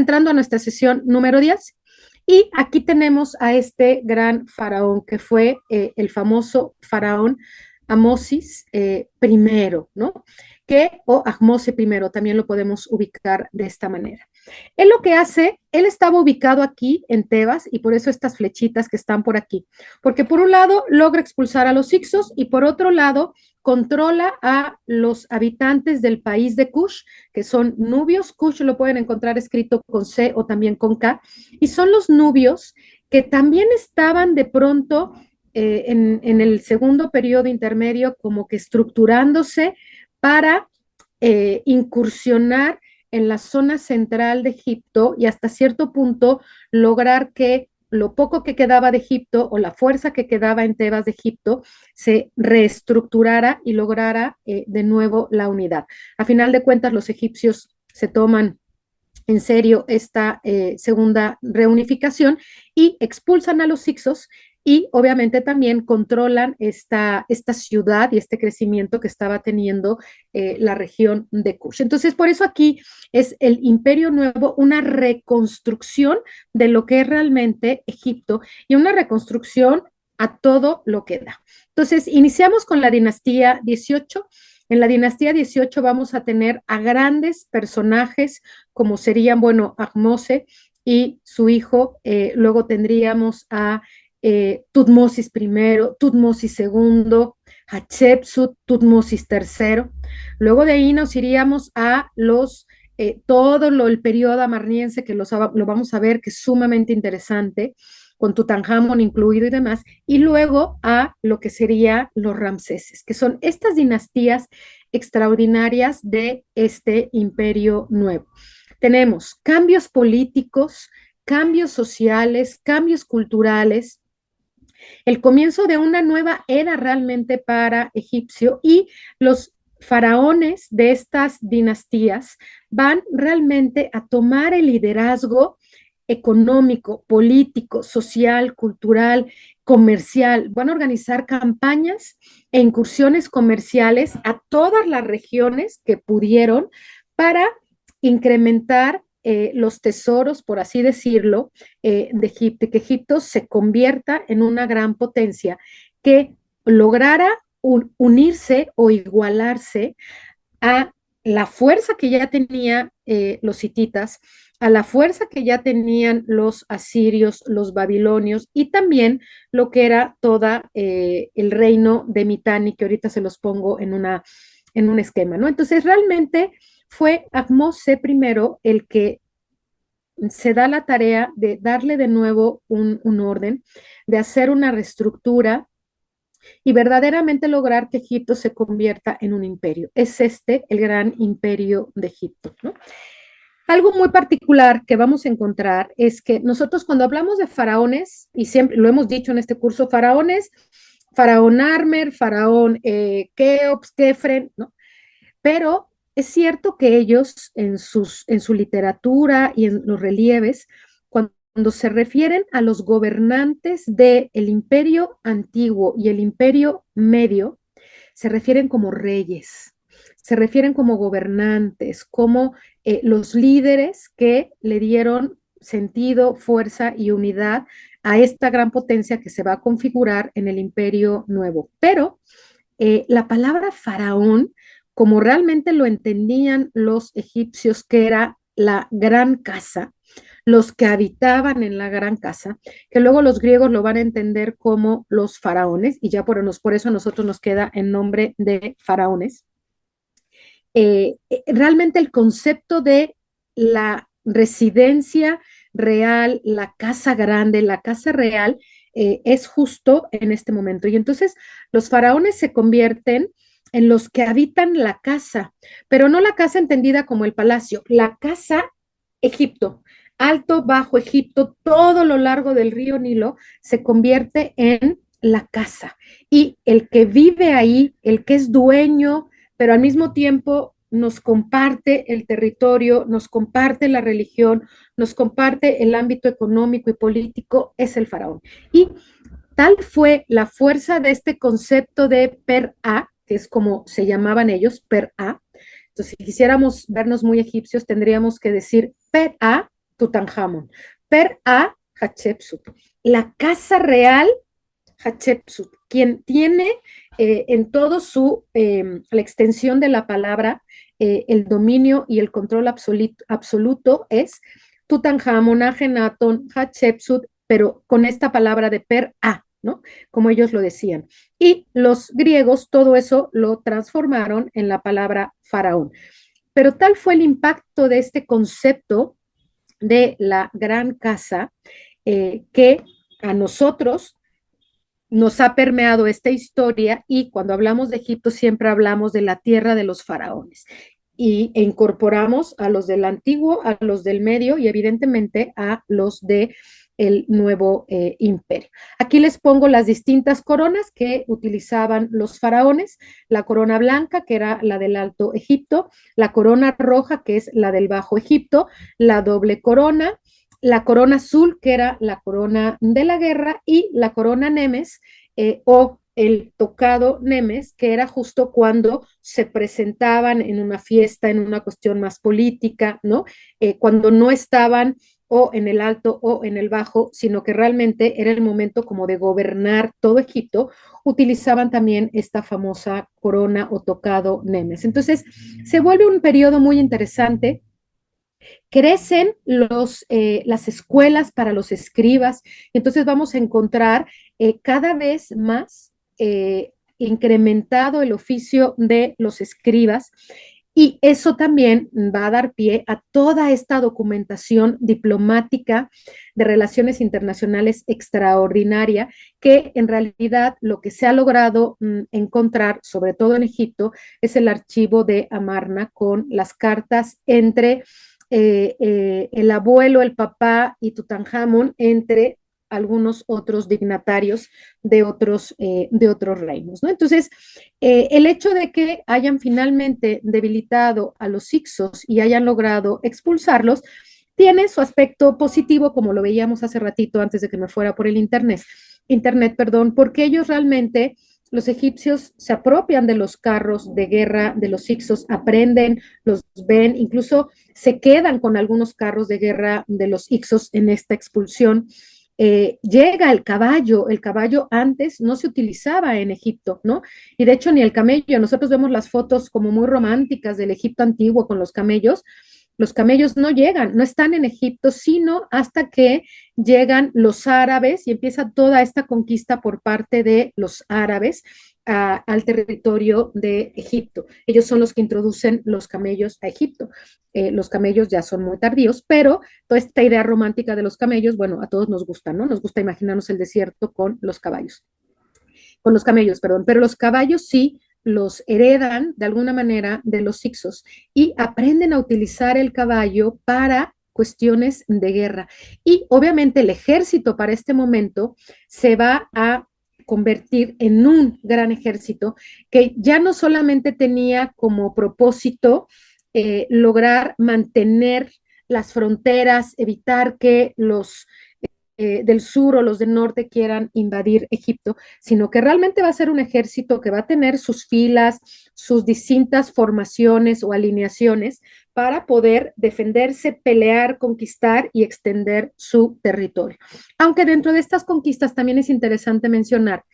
entrando a nuestra sesión número 10 y aquí tenemos a este gran faraón que fue el famoso faraón Amosis primero, ¿no? O Ahmose primero, también lo podemos ubicar de esta manera. Él lo que hace, él estaba ubicado aquí en Tebas y por eso estas flechitas que están por aquí, porque por un lado logra expulsar a los Hicsos y por otro lado controla a los habitantes del país de Kush, que son nubios. Kush lo pueden encontrar escrito con C o también con K, y son los nubios que también estaban de pronto en el segundo periodo intermedio como que estructurándose para incursionar en la zona central de Egipto y hasta cierto punto lograr que lo poco que quedaba de Egipto o la fuerza que quedaba en Tebas de Egipto se reestructurara y lograra de nuevo la unidad. A final de cuentas, los egipcios se toman en serio esta segunda reunificación y expulsan a los Hicsos y obviamente también controlan esta ciudad y este crecimiento que estaba teniendo la región de Kush. Entonces, por eso aquí es el Imperio Nuevo, una reconstrucción de lo que es realmente Egipto y una reconstrucción a todo lo que da. Entonces, iniciamos con la dinastía 18. En la dinastía 18 vamos a tener a grandes personajes como serían, bueno, Ahmose y su hijo. Luego tendríamos a Tutmosis I, Tutmosis II, Hatshepsut, Tutmosis III. Luego de ahí nos iríamos a el periodo amarniense, que lo vamos a ver, que es sumamente interesante, con Tutankamón incluido y demás, y luego a lo que sería los Ramseses, que son estas dinastías extraordinarias de este imperio nuevo. Tenemos cambios políticos, cambios sociales, cambios culturales, el comienzo de una nueva era realmente para egipcio y los faraones de estas dinastías van realmente a tomar el liderazgo económico, político, social, cultural, comercial. Van a organizar campañas e incursiones comerciales a todas las regiones que pudieron para incrementar los tesoros, por así decirlo, de Egipto, y que Egipto se convierta en una gran potencia que lograra unirse o igualarse a la fuerza que ya tenía los hititas, a la fuerza que ya tenían los asirios, los babilonios y también lo que era toda el reino de Mitanni, que ahorita se los pongo en un esquema, ¿no? Entonces realmente fue Ahmose primero el que se da la tarea de darle de nuevo un orden, de hacer una reestructura y verdaderamente lograr que Egipto se convierta en un imperio. Es este el gran imperio de Egipto, ¿no? Algo muy particular que vamos a encontrar es que nosotros cuando hablamos de faraones, y siempre lo hemos dicho en este curso, faraones, faraón Armer, faraón Keops, Kefren, ¿no? Pero es cierto que ellos en su literatura y en los relieves, cuando se refieren a los gobernantes del imperio antiguo y el imperio medio, se refieren como reyes, se refieren como gobernantes, como los líderes que le dieron sentido, fuerza y unidad a esta gran potencia que se va a configurar en el imperio nuevo. Pero la palabra faraón, como realmente lo entendían los egipcios, que era la gran casa, los que habitaban en la gran casa, que luego los griegos lo van a entender como los faraones, y ya por eso a nosotros nos queda el nombre de faraones. Realmente el concepto de la residencia real, la casa grande, la casa real, es justo en este momento. Y entonces los faraones se convierten en los que habitan la casa, pero no la casa entendida como el palacio, la casa Egipto, alto, bajo Egipto, todo lo largo del río Nilo, se convierte en la casa. Y el que vive ahí, el que es dueño, pero al mismo tiempo nos comparte el territorio, nos comparte la religión, nos comparte el ámbito económico y político, es el faraón. Y tal fue la fuerza de este concepto de per-a, que es como se llamaban ellos, per-a. Entonces, si quisiéramos vernos muy egipcios, tendríamos que decir per-a, Tutankamón. Per-A, Hatshepsut. La casa real, Hatshepsut, quien tiene en todo la extensión de la palabra, el dominio y el control absoluto es Tutankamón, Ajenatón, Hatshepsut, pero con esta palabra de per-a, ¿no? Como ellos lo decían. Y los griegos todo eso lo transformaron en la palabra faraón. Pero tal fue el impacto de este concepto de la gran casa que a nosotros nos ha permeado esta historia, y cuando hablamos de Egipto siempre hablamos de la tierra de los faraones e incorporamos a los del antiguo, a los del medio y evidentemente a los de el nuevo imperio. Aquí les pongo las distintas coronas que utilizaban los faraones: la corona blanca, que era la del Alto Egipto; la corona roja, que es la del Bajo Egipto; la doble corona; la corona azul, que era la corona de la guerra; y la corona Nemes, o el tocado Nemes, que era justo cuando se presentaban en una fiesta, en una cuestión más política, ¿no? Cuando no estaban o en el alto o en el bajo, sino que realmente era el momento como de gobernar todo Egipto, utilizaban también esta famosa corona o tocado Nemes. Entonces, se vuelve un periodo muy interesante. Crecen las escuelas para los escribas, entonces vamos a encontrar cada vez más incrementado el oficio de los escribas, y eso también va a dar pie a toda esta documentación diplomática de relaciones internacionales extraordinaria, que en realidad lo que se ha logrado encontrar, sobre todo en Egipto, es el archivo de Amarna con las cartas entre el abuelo, el papá y Tutankamón, entre algunos otros dignatarios de otros reinos, ¿no? Entonces, el hecho de que hayan finalmente debilitado a los Hyksos y hayan logrado expulsarlos, tiene su aspecto positivo, como lo veíamos hace ratito antes de que me fuera por el internet, perdón, porque ellos realmente, los egipcios, se apropian de los carros de guerra de los Hyksos, aprenden, los ven, incluso se quedan con algunos carros de guerra de los Hyksos en esta expulsión. Llega el caballo antes no se utilizaba en Egipto, ¿no? Y de hecho ni el camello, nosotros vemos las fotos como muy románticas del Egipto antiguo con los camellos no llegan, no están en Egipto, sino hasta que llegan los árabes y empieza toda esta conquista por parte de los árabes al territorio de Egipto. Ellos son los que introducen los camellos a Egipto. Los camellos ya son muy tardíos, pero toda esta idea romántica de los camellos, bueno, a todos nos gusta, ¿no? Nos gusta imaginarnos el desierto con los camellos, perdón, pero los caballos sí los heredan de alguna manera de los Hyksos y aprenden a utilizar el caballo para cuestiones de guerra. Y obviamente el ejército para este momento se va a convertir en un gran ejército que ya no solamente tenía como propósito lograr mantener las fronteras, evitar que los del sur o los del norte quieran invadir Egipto, sino que realmente va a ser un ejército que va a tener sus filas, sus distintas formaciones o alineaciones para poder defenderse, pelear, conquistar y extender su territorio. Aunque dentro de estas conquistas también es interesante mencionar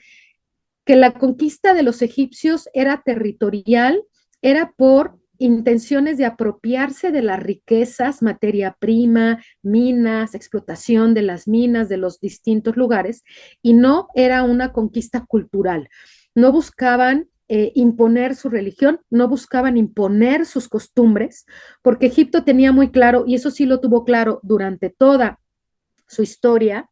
que la conquista de los egipcios era territorial, era por intenciones de apropiarse de las riquezas, materia prima, minas, explotación de las minas de los distintos lugares, y no era una conquista cultural. No buscaban imponer su religión, no buscaban imponer sus costumbres, porque Egipto tenía muy claro, y eso sí lo tuvo claro durante toda su historia,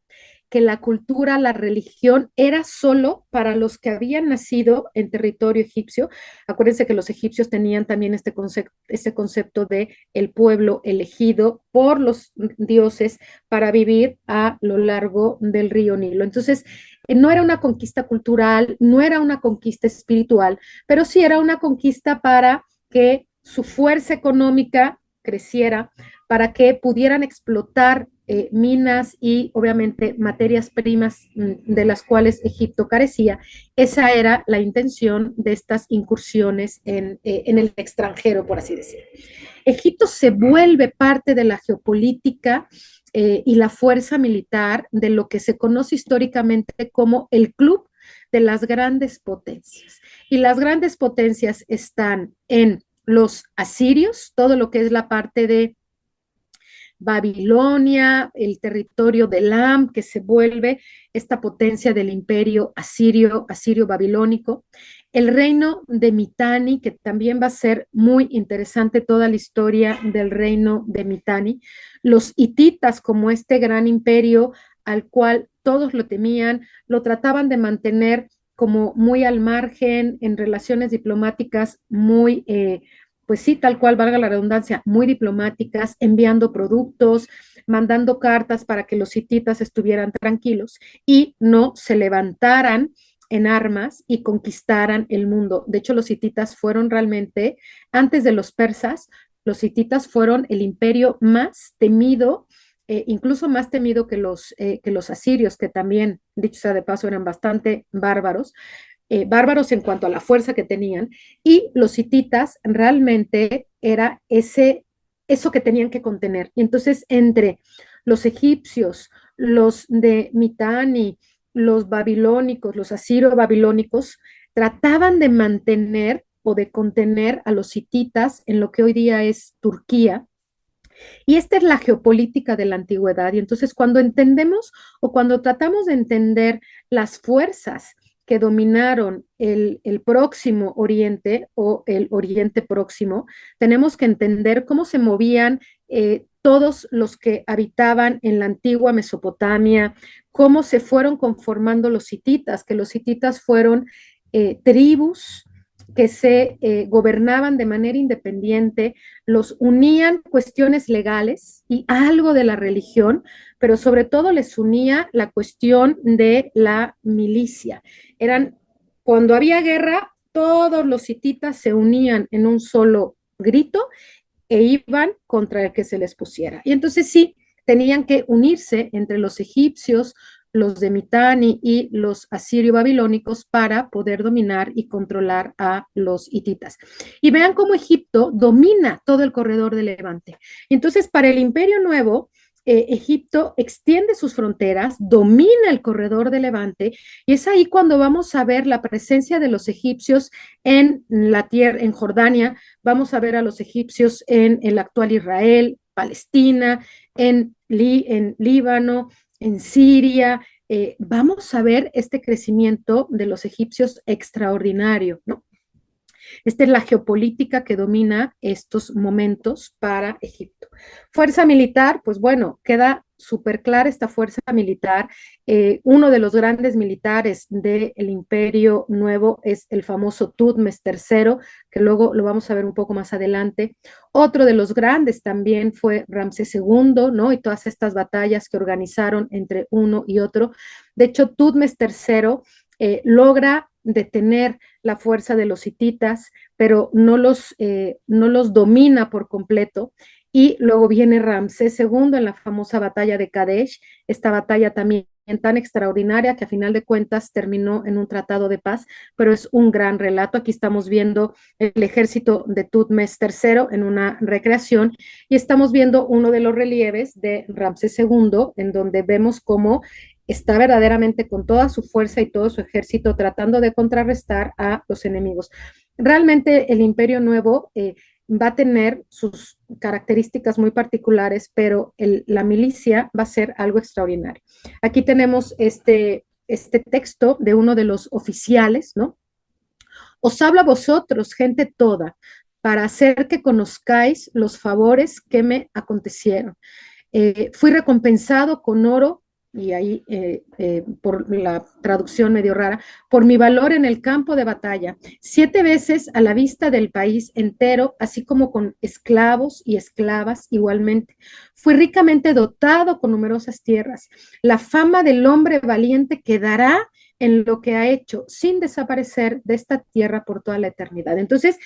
que la cultura, la religión era solo para los que habían nacido en territorio egipcio. Acuérdense que los egipcios tenían también este concepto de el pueblo elegido por los dioses para vivir a lo largo del río Nilo. Entonces, no era una conquista cultural, no era una conquista espiritual, pero sí era una conquista para que su fuerza económica creciera, para que pudieran explotar minas y obviamente materias primas de las cuales Egipto carecía. Esa era la intención de estas incursiones en el extranjero, por así decirlo. Egipto se vuelve parte de la geopolítica y la fuerza militar de lo que se conoce históricamente como el Club de las Grandes Potencias. Y las grandes potencias están en los asirios, todo lo que es la parte de Babilonia, el territorio de Elam, que se vuelve esta potencia del imperio asirio, asirio-babilónico, el reino de Mitanni, que también va a ser muy interesante toda la historia del reino de Mitanni, los hititas como este gran imperio al cual todos lo temían, lo trataban de mantener como muy al margen en relaciones diplomáticas muy pues sí, tal cual, valga la redundancia, muy diplomáticas, enviando productos, mandando cartas para que los hititas estuvieran tranquilos y no se levantaran en armas y conquistaran el mundo. De hecho, los hititas fueron realmente, antes de los persas, los hititas fueron el imperio más temido, incluso más temido que los asirios, que también, dicho sea de paso, eran bastante bárbaros, bárbaros en cuanto a la fuerza que tenían, y los hititas realmente era eso que tenían que contener. Y entonces entre los egipcios, los de Mitanni, los babilónicos, los asiro-babilónicos, trataban de mantener o de contener a los hititas en lo que hoy día es Turquía. Y esta es la geopolítica de la antigüedad. Y entonces cuando entendemos o cuando tratamos de entender las fuerzas que dominaron el próximo Oriente o el Oriente próximo, tenemos que entender cómo se movían todos los que habitaban en la antigua Mesopotamia, cómo se fueron conformando los hititas, que los hititas fueron tribus que se gobernaban de manera independiente, los unían cuestiones legales y algo de la religión, pero sobre todo les unía la cuestión de la milicia. Eran, cuando había guerra, todos los hititas se unían en un solo grito e iban contra el que se les pusiera. Y entonces sí, tenían que unirse entre los egipcios, los de Mitanni y los asirio-babilónicos para poder dominar y controlar a los hititas. Y vean cómo Egipto domina todo el corredor de Levante. Entonces, para el Imperio Nuevo, Egipto extiende sus fronteras, domina el corredor de Levante, y es ahí cuando vamos a ver la presencia de los egipcios en la tierra, en Jordania, vamos a ver a los egipcios en el actual Israel, Palestina, en Líbano, en Siria. Vamos a ver este crecimiento de los egipcios extraordinario, ¿no? Esta es la geopolítica que domina estos momentos para Egipto. Fuerza militar, pues bueno, queda súper clara esta fuerza militar. Uno de los grandes militares del Imperio Nuevo es el famoso Tutmes III, que luego lo vamos a ver un poco más adelante. Otro de los grandes también fue Ramsés II, ¿no? Y todas estas batallas que organizaron entre uno y otro. De hecho, Tutmes III logra detener la fuerza de los hititas, pero no los domina por completo. Y luego viene Ramsés II en la famosa batalla de Kadesh, esta batalla también tan extraordinaria que a final de cuentas terminó en un tratado de paz, pero es un gran relato. Aquí estamos viendo el ejército de Tutmes III en una recreación y estamos viendo uno de los relieves de Ramsés II, en donde vemos cómo está verdaderamente con toda su fuerza y todo su ejército tratando de contrarrestar a los enemigos. Realmente el Imperio Nuevo va a tener sus características muy particulares, pero la milicia va a ser algo extraordinario. Aquí tenemos este texto de uno de los oficiales, ¿no? Os hablo a vosotros, gente toda, para hacer que conozcáis los favores que me acontecieron. Fui recompensado con oro, y ahí por la traducción medio rara, por mi valor en el campo de batalla, 7 veces a la vista del país entero, así como con esclavos y esclavas igualmente. Fui ricamente dotado con numerosas tierras. La fama del hombre valiente quedará en lo que ha hecho, sin desaparecer de esta tierra por toda la eternidad. Entonces,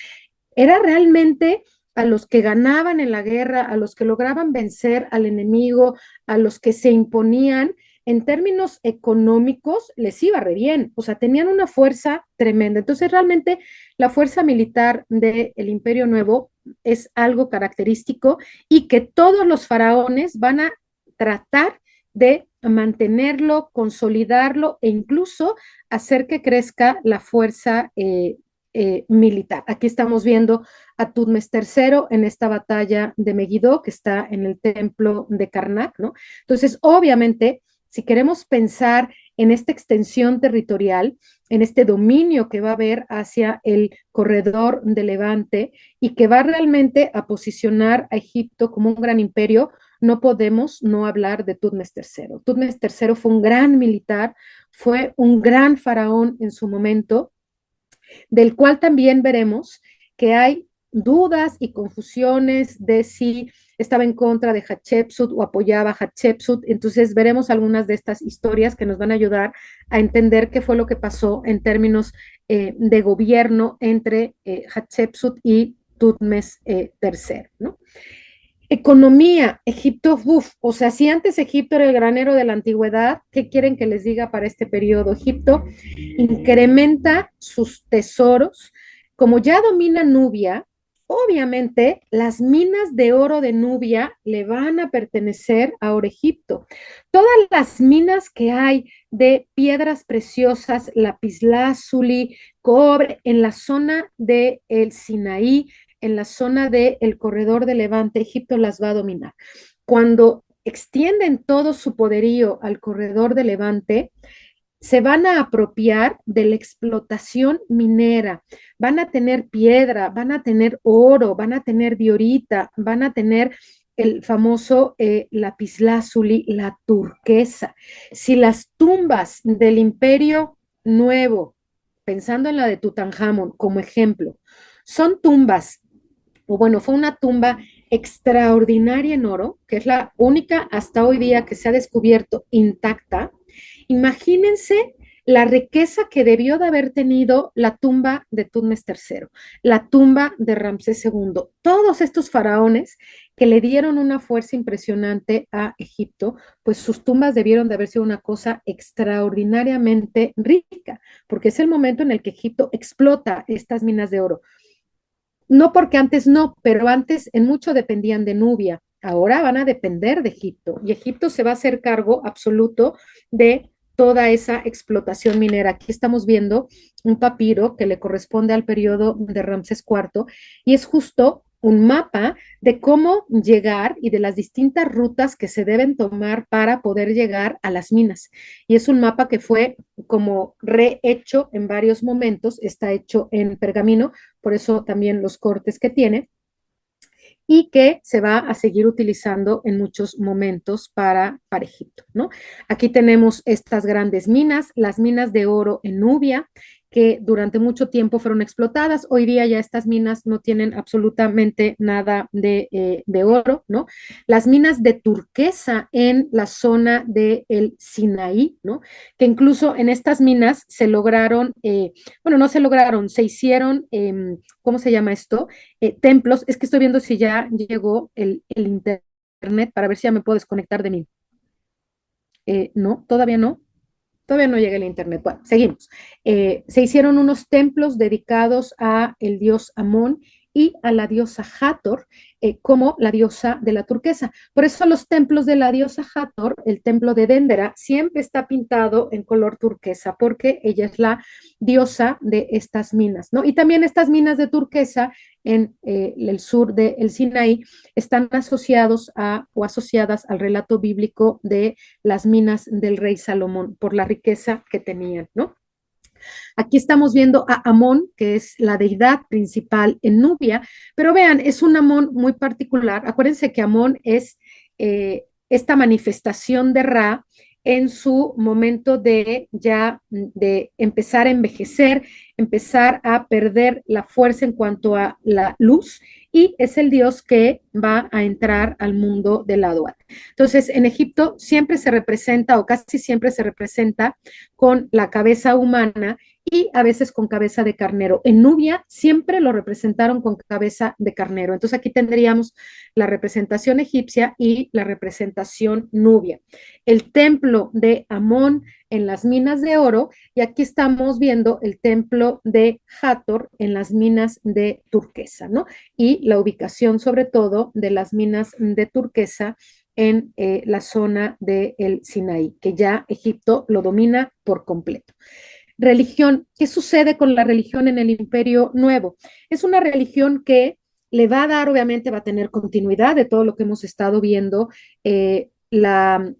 era realmente a los que ganaban en la guerra, a los que lograban vencer al enemigo, a los que se imponían, en términos económicos les iba re bien, o sea, tenían una fuerza tremenda. Entonces, realmente la fuerza militar del Imperio Nuevo es algo característico y que todos los faraones van a tratar de mantenerlo, consolidarlo e incluso hacer que crezca la fuerza militar. Aquí estamos viendo a Tutmes III en esta batalla de Megiddo, que está en el templo de Karnak, ¿no? Entonces, obviamente, si queremos pensar en esta extensión territorial, en este dominio que va a haber hacia el corredor de Levante y que va realmente a posicionar a Egipto como un gran imperio, no podemos no hablar de Tutmes III. Tutmes III fue un gran militar, fue un gran faraón en su momento, del cual también veremos que hay dudas y confusiones de si estaba en contra de Hatshepsut o apoyaba a Hatshepsut. Entonces veremos algunas de estas historias que nos van a ayudar a entender qué fue lo que pasó en términos de gobierno entre Hatshepsut y Tutmes III, ¿no? Economía, Egipto, o sea, si antes Egipto era el granero de la antigüedad, ¿qué quieren que les diga para este periodo? Egipto incrementa sus tesoros, como ya domina Nubia, obviamente las minas de oro de Nubia le van a pertenecer ahora a Egipto. Todas las minas que hay de piedras preciosas, lapislázuli, cobre, en la zona del Sinaí, en la zona del corredor de Levante, Egipto las va a dominar. Cuando extienden todo su poderío al corredor de Levante, se van a apropiar de la explotación minera, van a tener piedra, van a tener oro, van a tener diorita, van a tener el famoso lapislázuli, la turquesa. Si las tumbas del Imperio Nuevo, pensando en la de Tutankamón como ejemplo, son tumbas o bueno, fue una tumba extraordinaria en oro, que es la única hasta hoy día que se ha descubierto intacta. Imagínense la riqueza que debió de haber tenido la tumba de Tutmes III, la tumba de Ramsés II, todos estos faraones que le dieron una fuerza impresionante a Egipto, pues sus tumbas debieron de haber sido una cosa extraordinariamente rica, porque es el momento en el que Egipto explota estas minas de oro. No porque antes no, pero antes en mucho dependían de Nubia. Ahora van a depender de Egipto y Egipto se va a hacer cargo absoluto de toda esa explotación minera. Aquí estamos viendo un papiro que le corresponde al periodo de Ramsés IV y es justo un mapa de cómo llegar y de las distintas rutas que se deben tomar para poder llegar a las minas. Y es un mapa que fue como rehecho en varios momentos, está hecho en pergamino, por eso también los cortes que tiene, y que se va a seguir utilizando en muchos momentos para Egipto, ¿no? Aquí tenemos estas grandes minas, las minas de oro en Nubia, que durante mucho tiempo fueron explotadas. Hoy día ya estas minas no tienen absolutamente nada de oro, ¿no? Las minas de turquesa en la zona del Sinaí, ¿no? Que incluso en estas minas se lograron, bueno, no se lograron, se hicieron, ¿cómo se llama esto? Templos. Es que estoy viendo si ya llegó el internet para ver si ya me puedo desconectar de mí. No, todavía no. Todavía no llega el internet. Bueno, seguimos. Se hicieron unos templos dedicados a el dios Amón y a la diosa Hathor como la diosa de la turquesa. Por eso los templos de la diosa Hathor, el templo de Dendera, siempre está pintado en color turquesa porque ella es la diosa de estas minas, ¿no? Y también estas minas de turquesa en el sur del Sinaí están asociados a o asociadas al relato bíblico de las minas del rey Salomón por la riqueza que tenían, ¿no? Aquí estamos viendo a Amón, que es la deidad principal en Nubia, pero vean, es un Amón muy particular. Acuérdense que Amón es esta manifestación de Ra en su momento de ya de empezar a envejecer, empezar a perder la fuerza en cuanto a la luz y es el dios que va a entrar al mundo del Aduat. Entonces, en Egipto siempre se representa o casi siempre se representa con la cabeza humana y a veces con cabeza de carnero. En Nubia siempre lo representaron con cabeza de carnero. Entonces aquí tendríamos la representación egipcia y la representación nubia. El templo de Amón en las minas de oro, y aquí estamos viendo el templo de Hathor en las minas de turquesa, ¿no? Y la ubicación sobre todo de las minas de turquesa en la zona del Sinaí, que ya Egipto lo domina por completo. Religión, ¿qué sucede con la religión en el Imperio Nuevo? Es una religión que le va a dar, obviamente, va a tener continuidad de todo lo que hemos estado viendo. La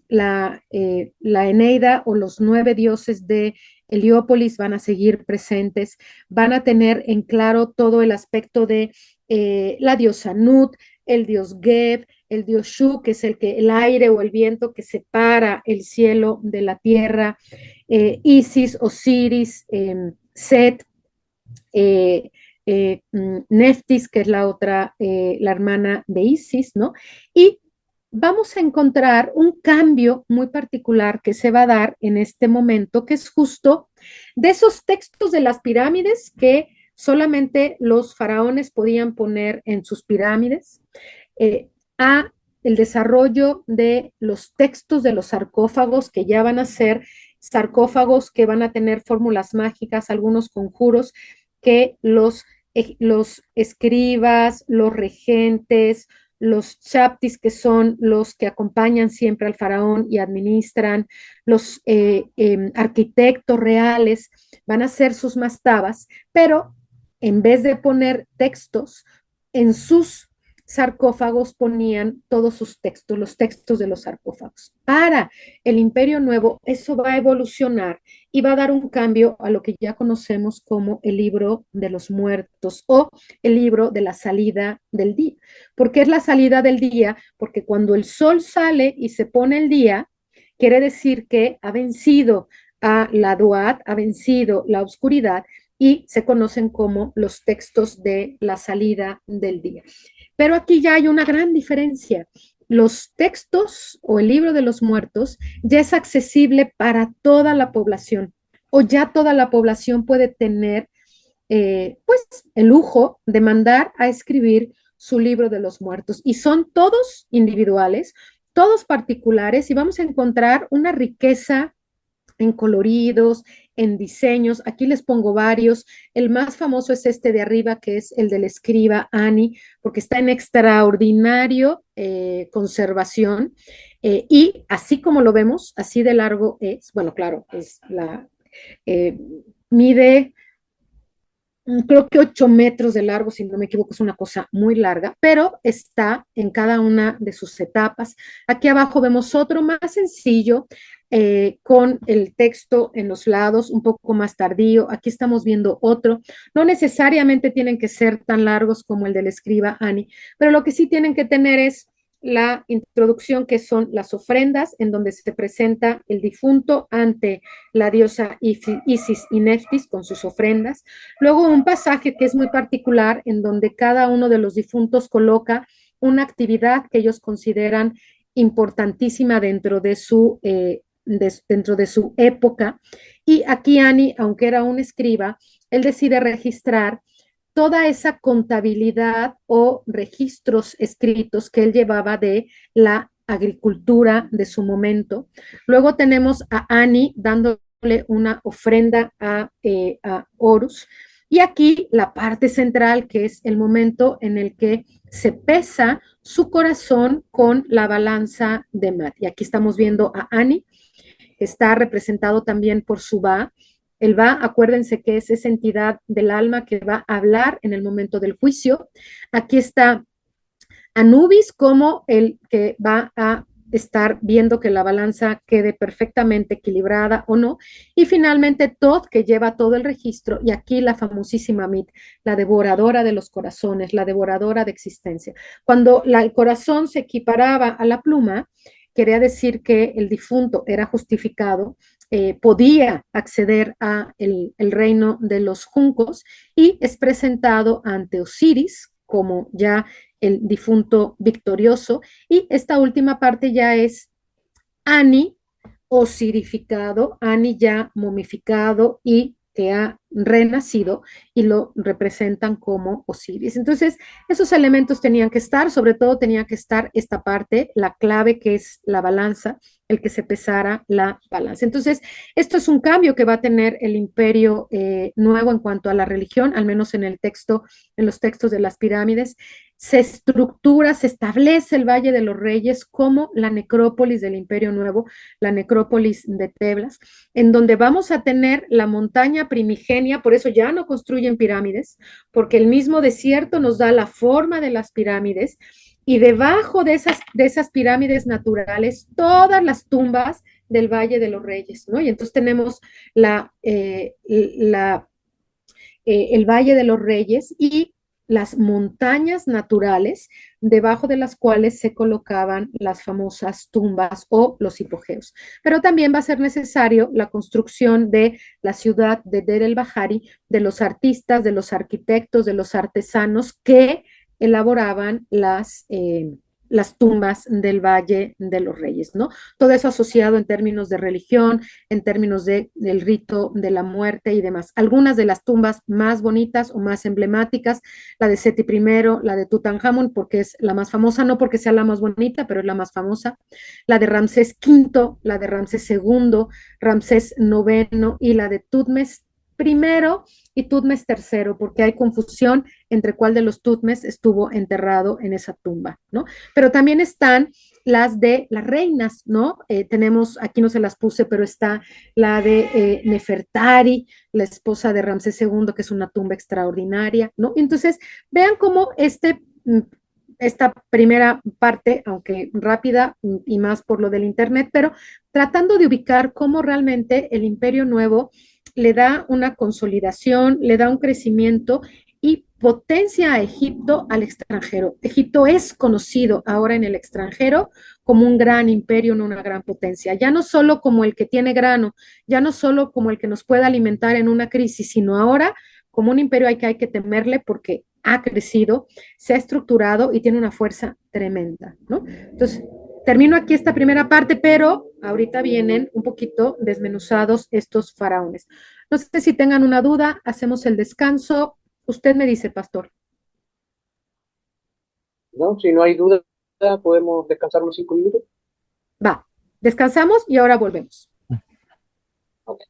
Eneida o los 9 dioses de Heliópolis van a seguir presentes, van a tener en claro todo el aspecto de la diosa Nut, el dios Geb, el dios Shu, que es el aire o el viento que separa el cielo de la tierra, Isis, Osiris, Set, Neftis, que es la otra, la hermana de Isis, ¿no? Y vamos a encontrar un cambio muy particular que se va a dar en este momento, que es justo de esos textos de las pirámides que solamente los faraones podían poner en sus pirámides, a el desarrollo de los textos de los sarcófagos, que ya van a ser sarcófagos que van a tener fórmulas mágicas, algunos conjuros que los escribas, los regentes, los chaptis, que son los que acompañan siempre al faraón y administran, los arquitectos reales, van a ser sus mastabas, pero en vez de poner textos en sus sarcófagos, ponían todos sus textos, los textos de los sarcófagos. Para el Imperio Nuevo, eso va a evolucionar y va a dar un cambio a lo que ya conocemos como el libro de los muertos o el libro de la salida del día. ¿Por qué es la salida del día? Porque cuando el sol sale y se pone el día, quiere decir que ha vencido a la Duat, ha vencido la oscuridad, y se conocen como los textos de la salida del día. Pero aquí ya hay una gran diferencia. Los textos o el libro de los muertos ya es accesible para toda la población, o ya toda la población puede tener pues el lujo de mandar a escribir su libro de los muertos, y son todos individuales, todos particulares, y vamos a encontrar una riqueza en coloridos, en diseños. Aquí les pongo varios. El más famoso es este de arriba, que es el del escriba Ani, porque está en extraordinario conservación. Y así como lo vemos, así de largo es. Bueno, claro, eh, mide creo que 8 metros de largo, si no me equivoco, es una cosa muy larga, pero está en cada una de sus etapas. Aquí abajo vemos otro más sencillo, con el texto en los lados, un poco más tardío. Aquí estamos viendo otro. No necesariamente tienen que ser tan largos como el del escriba Ani, pero lo que sí tienen que tener es la introducción, que son las ofrendas, en donde se presenta el difunto ante la diosa Isis y Neftis con sus ofrendas. Luego un pasaje que es muy particular, en donde cada uno de los difuntos coloca una actividad que ellos consideran importantísima dentro de su época. Y aquí Ani, aunque era un escriba, él decide registrar toda esa contabilidad o registros escritos que él llevaba de la agricultura de su momento. Luego tenemos a Ani dándole una ofrenda a Horus. Y aquí la parte central, que es el momento en el que se pesa su corazón con la balanza de Mat. Y aquí estamos viendo a Ani, que está representado también por Subá. El Va, acuérdense que es esa entidad del alma que va a hablar en el momento del juicio. Aquí está Anubis como el que va a estar viendo que la balanza quede perfectamente equilibrada o no. Y finalmente Tod, que lleva todo el registro, y aquí la famosísima Mit, la devoradora de los corazones, la devoradora de existencia. Cuando el corazón se equiparaba a la pluma, quería decir que el difunto era justificado, podía acceder a el reino de los juncos, y es presentado ante Osiris como ya el difunto victorioso. Y esta última parte ya es Ani osirificado, Ani ya momificado y que ha renacido y lo representan como Osiris. Entonces, esos elementos tenían que estar, sobre todo tenía que estar esta parte, la clave que es la balanza, el que se pesara la balanza. Entonces, esto es un cambio que va a tener el imperio nuevo en cuanto a la religión, al menos en el texto, en los textos de las pirámides. Se estructura, se establece el Valle de los Reyes como la necrópolis del Imperio Nuevo, la necrópolis de Tebas, en donde vamos a tener la montaña primigenia, por eso ya no construyen pirámides, porque el mismo desierto nos da la forma de las pirámides, y debajo de esas pirámides naturales, todas las tumbas del Valle de los Reyes, ¿no? Y entonces tenemos el Valle de los Reyes y las montañas naturales debajo de las cuales se colocaban las famosas tumbas o los hipogeos. Pero también va a ser necesario la construcción de la ciudad de Der el Bahari, de los artistas, de los arquitectos, de los artesanos que elaboraban las tumbas del Valle de los Reyes, ¿no? Todo eso asociado en términos de religión, en términos del rito de la muerte y demás. Algunas de las tumbas más bonitas o más emblemáticas, la de Seti I, la de Tutankamón, porque es la más famosa, no porque sea la más bonita, pero es la más famosa, la de Ramsés V, la de Ramsés II, Ramsés IX y la de Tutmes primero y Tutmes III, porque hay confusión entre cuál de los Tutmes estuvo enterrado en esa tumba, ¿no? Pero también están las de las reinas, ¿no? Tenemos, aquí no se las puse, pero está la de Nefertari, la esposa de Ramsés II, que es una tumba extraordinaria, ¿no? Entonces, vean cómo esta primera parte, aunque rápida y más por lo del Internet, pero tratando de ubicar cómo realmente el Imperio Nuevo le da una consolidación, le da un crecimiento y potencia a Egipto al extranjero. Egipto es conocido ahora en el extranjero como un gran imperio, no una gran potencia, ya no solo como el que tiene grano, ya no solo como el que nos puede alimentar en una crisis, sino ahora como un imperio hay que temerle porque ha crecido, se ha estructurado y tiene una fuerza tremenda, ¿no? Entonces, termino aquí esta primera parte, pero ahorita vienen un poquito desmenuzados estos faraones. No sé si tengan una duda, hacemos el descanso. Usted me dice, pastor. ¿No? Si no hay duda, podemos descansar unos 5 minutos. Va, descansamos y ahora volvemos. Ok.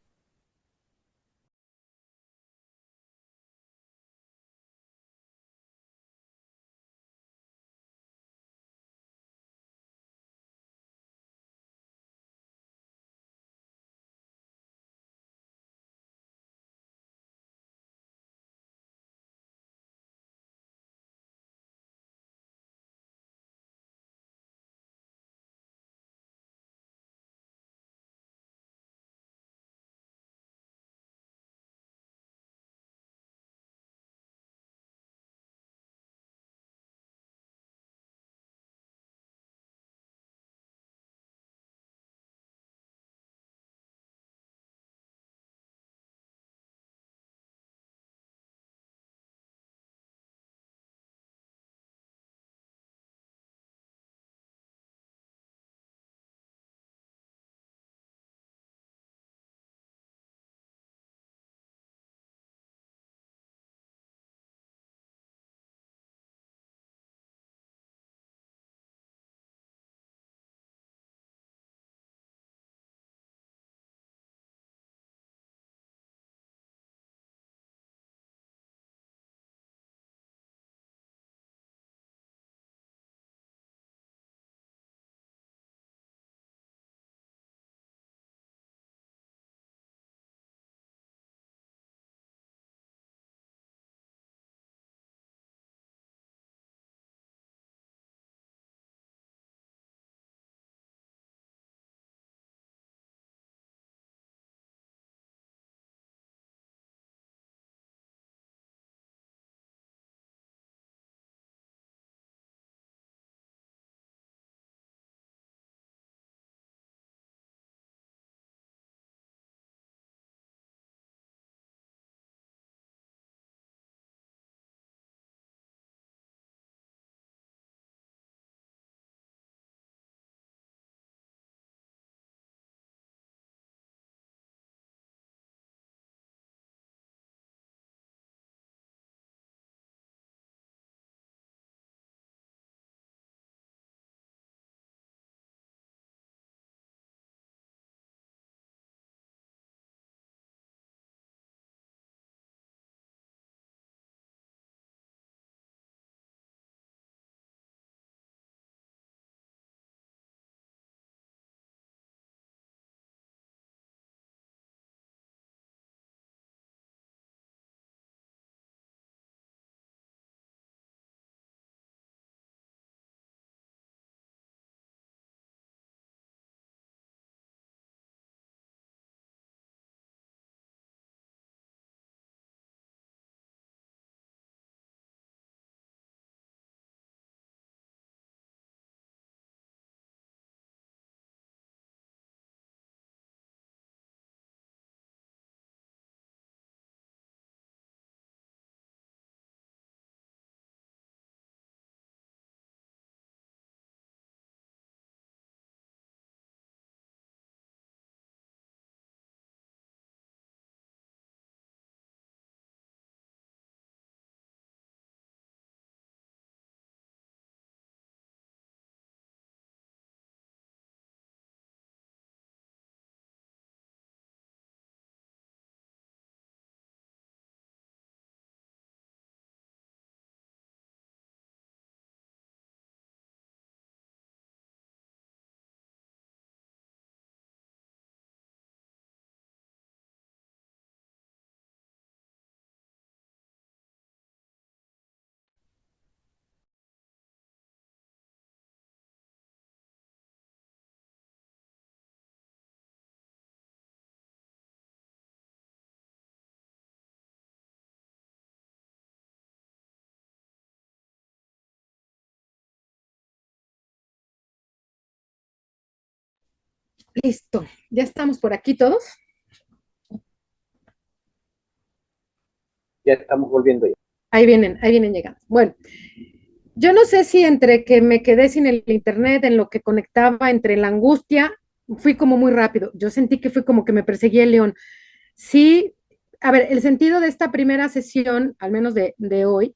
Listo, ya estamos por aquí todos. Ya estamos volviendo ya. Ahí vienen llegando. Bueno, yo no sé si entre que me quedé sin el internet, en lo que conectaba, entre la angustia, fui como muy rápido. Yo sentí que fui como que me perseguía el león. Sí, a ver, el sentido de esta primera sesión, al menos de hoy,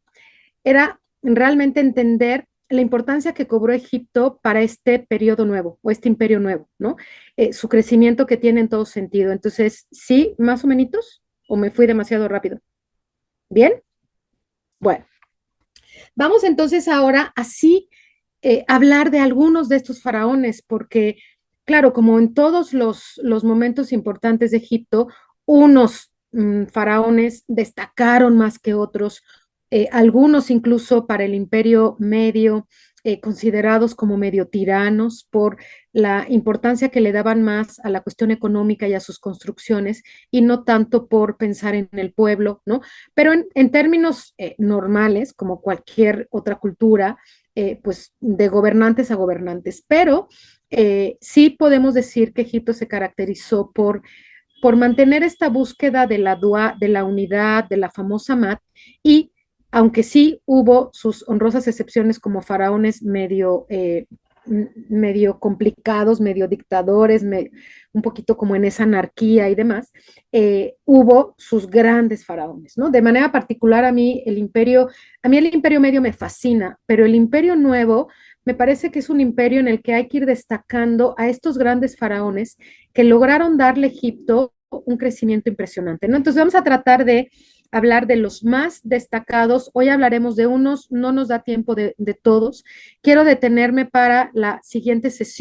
era realmente entender la importancia que cobró Egipto para este periodo nuevo o este imperio nuevo, ¿no? Su crecimiento que tiene en todo sentido. Entonces, sí, más o menos, o me fui demasiado rápido. ¿Bien? Bueno, vamos entonces ahora así hablar de algunos de estos faraones, porque, claro, como en todos los momentos importantes de Egipto, unos faraones destacaron más que otros, algunos incluso para el imperio medio, considerados como medio tiranos por la importancia que le daban más a la cuestión económica y a sus construcciones y no tanto por pensar en el pueblo, ¿no? Pero en términos normales, como cualquier otra cultura, pues de gobernantes a gobernantes, pero sí podemos decir que Egipto se caracterizó por mantener esta búsqueda de de la unidad, de la famosa MAT, y aunque sí hubo sus honrosas excepciones como faraones medio complicados, medio dictadores, un poquito como en esa anarquía y demás, hubo sus grandes faraones, ¿no? De manera particular a mí el imperio medio me fascina, pero el imperio nuevo me parece que es un imperio en el que hay que ir destacando a estos grandes faraones que lograron darle a Egipto un crecimiento impresionante, ¿no? Entonces vamos a tratar de hablar de los más destacados. Hoy hablaremos de unos, no nos da tiempo de todos. Quiero detenerme para la siguiente sesión